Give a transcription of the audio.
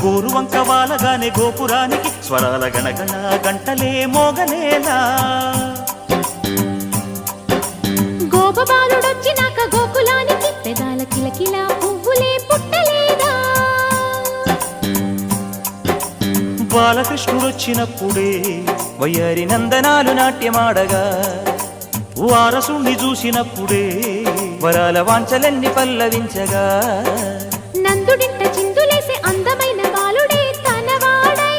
గోరువంక వాలగానే గోపురానికి స్వరాల గణగణ గంటలే మోగనేలా గోపబాలుడొచ్చినాక గోకులానికి పెదాల కిలకిల పువ్వులే పుట్టలేదా బాలకృష్ణుడొచ్చినప్పుడే వయ్యారి నందనాలు నాట్యమాడగా వారసుణ్ణి చూసినప్పుడే వరాల వాంఛలన్నీ పల్లవించగా నందుడింట చిందులేసే అందమైన బాలుడే తనవాడై